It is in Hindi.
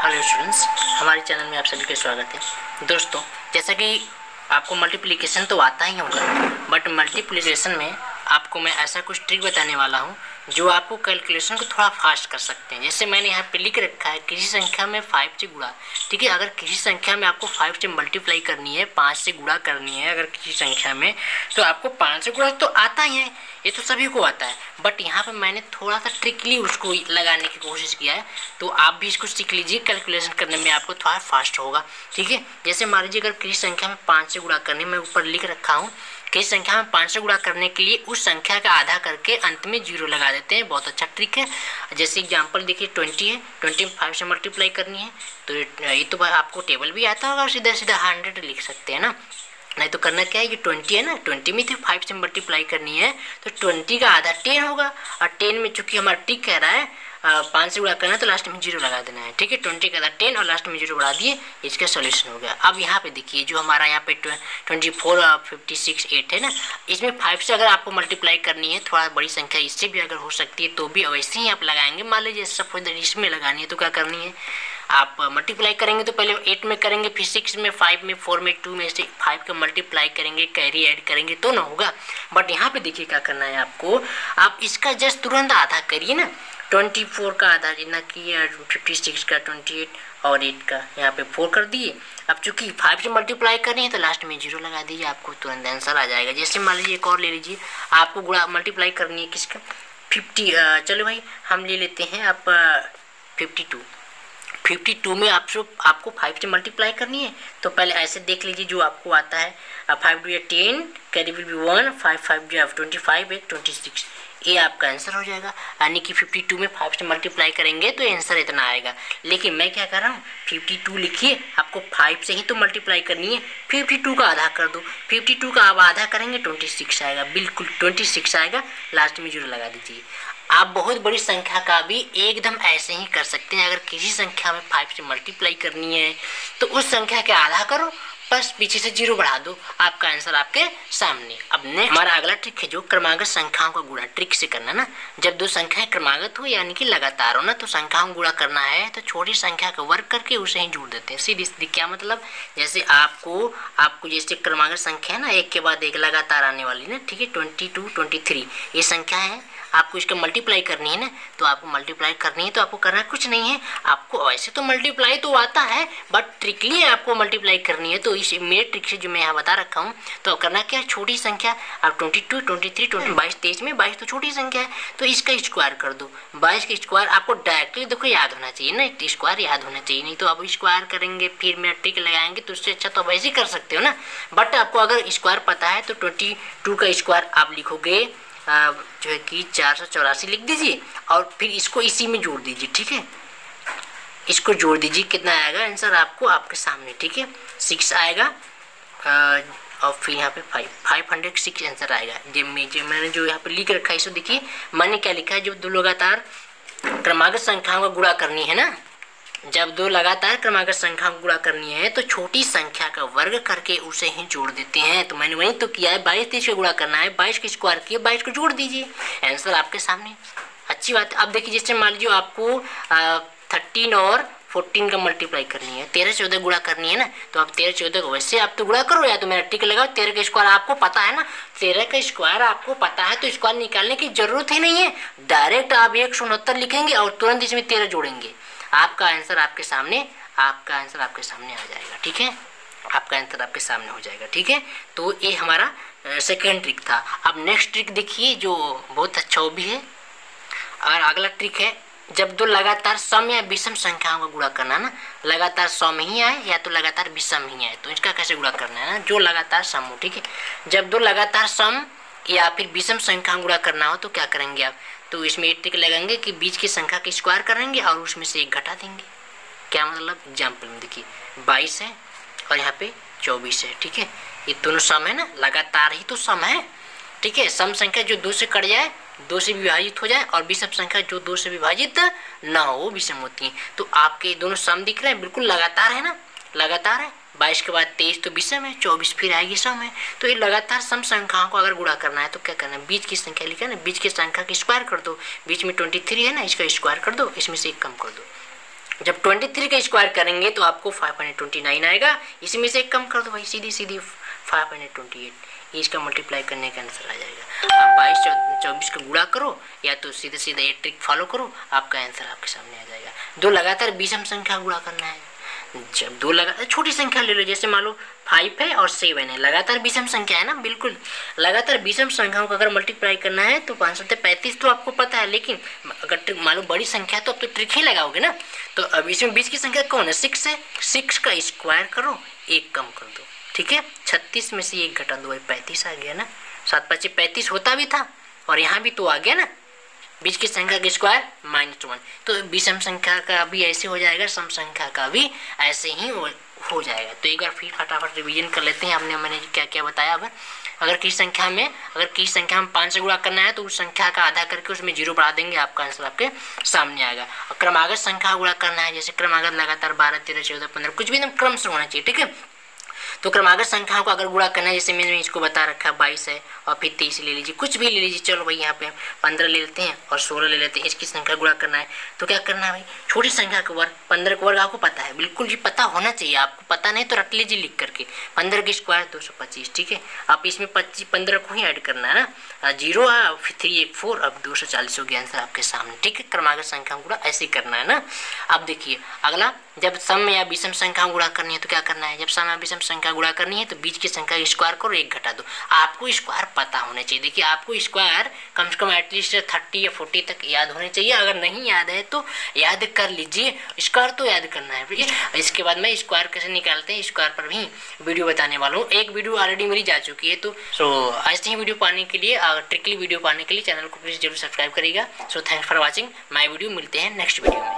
हेलो स्टूडेंट्स, हमारे चैनल में आप सभी का स्वागत है। दोस्तों, जैसा कि आपको मल्टीप्लिकेशन तो आता ही होगा, बट मल्टीप्लिकेशन में आपको मैं ऐसा कुछ ट्रिक बताने वाला हूं जो आपको कैलकुलेशन को थोड़ा फास्ट कर सकते हैं। जैसे मैंने यहाँ पे लिख रखा है किसी संख्या में 5 से गुणा। ठीक है, अगर किसी संख्या में आपको 5 से मल्टीप्लाई करनी है, 5 से गुणा करनी है अगर किसी संख्या में, तो आपको 5 से गुणा तो आता ही है, ये तो सभी को आता है। बट यहाँ पे मैंने थोड़ा सा ट्रिकली उसको लगाने की कोशिश किया है, तो आप भी इसको सीख लीजिए। कैलकुलेशन करने में आपको थोड़ा फास्ट होगा। ठीक है, जैसे मान लीजिए अगर किसी संख्या में 5 से गुणा करने, मैं ऊपर लिख रखा हूँ किसी संख्या में 5 से गुणा करने के लिए उस संख्या का आधा करके अंत में 0 लगा देते हैं। बहुत अच्छा ट्रिक है। जैसे एग्जांपल देखिए 20 है, 20 में 5 से मल्टीप्लाई करनी है, तो ये तो आपको टेबल भी आता होगा, सीधा सीधा 100 लिख सकते हैं ना। नहीं तो करना क्या है, ये 20 है ना, 20 में तो 5 से मल्टीप्लाई करनी है, तो 20 का आधा 10 होगा, और 10 में चूंकि हमारा ट्रिक कह रहा है 5 से गुणा करना है तो लास्ट में 0 लगा देना है। ठीक है, 20 का आधा 10 और लास्ट में 0 बढ़ा दिए, इसका सोल्यूशन हो गया। अब यहाँ पे देखिए जो हमारा यहाँ पे 24, 56, 8 है ना, इसमें 5 से अगर आपको मल्टीप्लाई करनी है, थोड़ा बड़ी संख्या इससे भी अगर हो सकती है तो भी वैसे ही आप लगाएंगे। मान लीजिए सपोज इसमें लगानी है तो क्या करनी है, आप मल्टीप्लाई करेंगे तो पहले 8 में करेंगे, फिर 6 में, 5 में, 4 में, 2 में से 5 का मल्टीप्लाई करेंगे, कैरी ऐड करेंगे तो ना होगा। बट यहाँ पे देखिए क्या करना है आपको, आप इसका जस्ट तुरंत आधा करिए ना। 24 का आधा जितना कि 56 का 28 और 8 का यहाँ पे 4 कर दिए। अब चूंकि 5 से मल्टीप्लाई करनी है तो लास्ट में 0 लगा दीजिए, आपको तुरंत आंसर आ जाएगा। जैसे मान लीजिए एक और ले लीजिए, आपको गुणा मल्टीप्लाई करनी है किसका, 50। चलो भाई हम ले लेते हैं आप 52 में आपको 5 से मल्टीप्लाई करनी है, तो पहले ऐसे देख लीजिए जो आपको आता है। 5 2 10, कैरी विल बी 1, 5 5 25 है 26, ये आपका आंसर हो जाएगा। यानी कि 52 में 5 से मल्टीप्लाई करेंगे तो आंसर इतना आएगा। लेकिन मैं क्या कर रहा हूँ, 52 लिखिए, आपको 5 से ही तो मल्टीप्लाई करनी है, 52 का आधा कर दो, 52 का आप आधा करेंगे 26 आएगा, बिल्कुल 26 आएगा, लास्ट में 0 लगा दीजिए। आप बहुत बड़ी संख्या का भी एकदम ऐसे ही कर सकते हैं। अगर किसी संख्या में 5 से मल्टीप्लाई करनी है तो उस संख्या के आधा करो, बस पीछे से 0 बढ़ा दो, आपका आंसर आपके सामने। अब नेक्स्ट हमारा अगला ट्रिक है जो क्रमागत संख्याओं का गुणा ट्रिक से करना ना। जब दो संख्याएं क्रमागत हो यानी कि लगातार हो ना, तो संख्याओं को गुणा करना है तो छोटी संख्या का वर्ग करके उसे ही जोड़ देते हैं। सीधी क्या मतलब, जैसे आपको जैसे क्रमागत संख्या है ना, एक के बाद एक लगातार आने वाली ना। ठीक है, 22, 23 ये संख्या है, आपको इसका मल्टीप्लाई करनी है ना, तो आपको मल्टीप्लाई करनी है तो आपको करना कुछ नहीं है। आपको वैसे तो मल्टीप्लाई तो आता है, बट ट्रिकली आपको मल्टीप्लाई करनी है। तो इस मेरे ट्रिक से जो मैं यहाँ बता रखा हूँ, तो करना क्या है, छोटी संख्या आप 22, 23, 22, 23 में 22 तो छोटी संख्या है, तो इसका स्क्वायर कर दो। 22 का स्क्वायर आपको डायरेक्टली देखो याद होना चाहिए ना, स्क्वायर याद होना चाहिए, नहीं तो आप स्क्वायर करेंगे फिर मेरा ट्रिक लगाएंगे तो उससे अच्छा तो आप ऐसे ही कर सकते हो ना। बट आपको अगर स्क्वायर पता है तो 22 का स्क्वायर आप लिखोगे जो है कि 484 लिख दीजिए, और फिर इसको इसी में जोड़ दीजिए। ठीक है, इसको जोड़ दीजिए, कितना आएगा आंसर आपको आपके सामने। ठीक है, 6 आएगा, और फिर यहाँ पे 506 आंसर आएगा। मैंने जो यहाँ पे लिख रखा है इसको देखिए, मैंने क्या लिखा है, जब दो लगातार क्रमागत संख्याओं का गुणा करनी है ना, जब दो लगातार क्रमागत संख्या को गुणा करनी है तो छोटी संख्या का वर्ग करके उसे ही जोड़ देते हैं। तो मैंने वही तो किया है, 22 23 का गुणा करना है, 22 का स्क्वायर किया, 22 को जोड़ दीजिए, आंसर आपके सामने। अच्छी बात है। अब देखिए जैसे मान लीजिए आपको 13 और 14 का मल्टीप्लाई करनी है, 13 14 गुणा करनी है ना, तो आप 13 14 को वैसे आप तो गुणा करो, या तो मेरा टिक लगाओ। 13 का स्क्वायर आपको पता है ना, 13 का स्क्वायर आपको पता है तो स्क्वायर निकालने की जरूरत ही नहीं है, डायरेक्ट आप 169 लिखेंगे और तुरंत इसमें 13 जोड़ेंगे, आपका आंसर आपके सामने आ जाएगा। ठीक है, आपका आंसर आपके सामने हो जाएगा। ठीक है, तो ये हमारा सेकेंड ट्रिक था। अब नेक्स्ट ट्रिक देखिए जो बहुत अच्छा भी है। और अगला ट्रिक है, जब दो लगातार सम या विषम संख्याओं का गुणा करना ना, लगातार सम ही आए या तो लगातार विषम ही आए, तो इसका कैसे गुणा करना है ना, जो लगातार सम हो। ठीक है, जब दो लगातार सम या फिर विषम संख्या गुणा करना हो तो क्या करेंगे आप, तो इसमें एक ट्रिक लगाएंगे कि बीच की संख्या का स्क्वायर करेंगे और उसमें से एक घटा देंगे। क्या मतलब, एग्जाम्पल में देखिए 22 है और यहाँ पे 24 है। ठीक है, ये दोनों सम है ना, लगातार ही तो सम है। ठीक है, सम संख्या जो 2 से कट जाए, 2 से विभाजित हो जाए, और विषम संख्या जो 2 से विभाजित ना हो वो विषम होती है। तो आपके दोनों सम दिख रहे हैं, बिल्कुल लगातार है ना, लगातार है। 22 के बाद 23 तो विषम है, 24 फिर आएगी सम है। तो ये लगातार सम संख्याओं को अगर गुणा करना है तो क्या करना है, बीच की संख्या लिखा है ना, बीच की संख्या का स्क्वायर कर दो। बीच में 23 है ना, इसका स्क्वायर कर दो, इसमें से एक कम कर दो, जब 23 का स्क्वायर करेंगे तो आपको 529 आएगा। इसमें से एक कम कर दो भाई, सीधी सीधी 528, ये इसका मल्टीप्लाई करने का आंसर आ जाएगा। आप 22 का गुणा करो या तो सीधे सीधे ये ट्रिक फॉलो करो, आपका आंसर आपके सामने आ जाएगा। दो लगातार विषम संख्या गुणा करना है। जब दो लगातार छोटी संख्या ले लो, जैसे मान लो 5 है और 7 है, लगातार विषम संख्या है ना, बिल्कुल लगातार विषम संख्याओं का अगर मल्टीप्लाई करना है तो 535 तो आपको पता है, लेकिन अगर मान लो बड़ी संख्या तो अब तो ट्रिक ही लगाओगे ना। तो अब इसमें बीच की संख्या कौन है, 6 है, 6 का स्क्वायर करो, एक कम कर दो, ठीक है। 36 में से एक घटा दो भाई, 35 आ गया ना। 7 5 35 होता भी था और यहाँ भी तो आ गया ना, बीच की संख्या का स्क्वायर -1। तो विषम संख्या का भी ऐसे हो जाएगा, सम संख्या का भी ऐसे ही हो जाएगा। तो एक बार फिर फटाफट रिवीजन कर लेते हैं मैंने क्या क्या बताया। अब अगर किसी संख्या में 5 से गुणा करना है तो उस संख्या का आधा करके उसमें 0 बढ़ा देंगे, आपका आंसर आपके सामने आएगा। और क्रमागत संख्या गुणा करना है, जैसे क्रमागत लगातार 12 13 14 15 कुछ भी एकदम क्रम से होना चाहिए, ठीक है। तो क्रमागत संख्याओं को अगर गुणा करना है, जैसे मैंने इसको बता रखा है 22 है और फिर 23 ले लीजिए, कुछ भी ले लीजिए, चलो भाई यहाँ पे 15 ले लेते हैं और 16 ले लेते हैं, इसकी संख्या गुणा करना है। तो क्या करना है भाई, छोटी संख्या का वर्ग, 15 का वर्ग आपको पता है, बिल्कुल जी पता होना चाहिए, आपको पता नहीं तो रट लीजिए लिख करके, 15 का स्क्वायर 225, ठीक है। आप इसमें 15 को ही ऐड करना है ना, 0 फिर 3 1 4, अब 240 हो गया आंसर आपके सामने, ठीक है। क्रमागत संख्या गुणा ऐसे करना है ना। अब देखिए अगला, जब सम या विषम संख्या गुणा करनी है तो क्या करना है, जब सम या विषम संख्या गुणा करनी है तो बीच की संख्या स्क्वायर करो, एक घटा दो। आपको स्क्वायर पता होने चाहिए, देखिए आपको स्क्वायर कम से कम एटलीस्ट 30 या 40 तक याद होने चाहिए। अगर नहीं याद है तो याद कर लीजिए, स्क्वायर तो याद करना है। इसके बाद मैं स्क्वायर कैसे निकालते हैं स्क्वायर पर भी वीडियो बताने वाला हूँ, एक वीडियो ऑलरेडी मेरी जा चुकी है। तो ऐसे ही वीडियो पाने के लिए, ट्रिकली वीडियो पाने के लिए चैनल को प्लीज जरूर सब्सक्राइब करिएगा। So thanks for watching my video, मिलते हैं नेक्स्ट वीडियो में।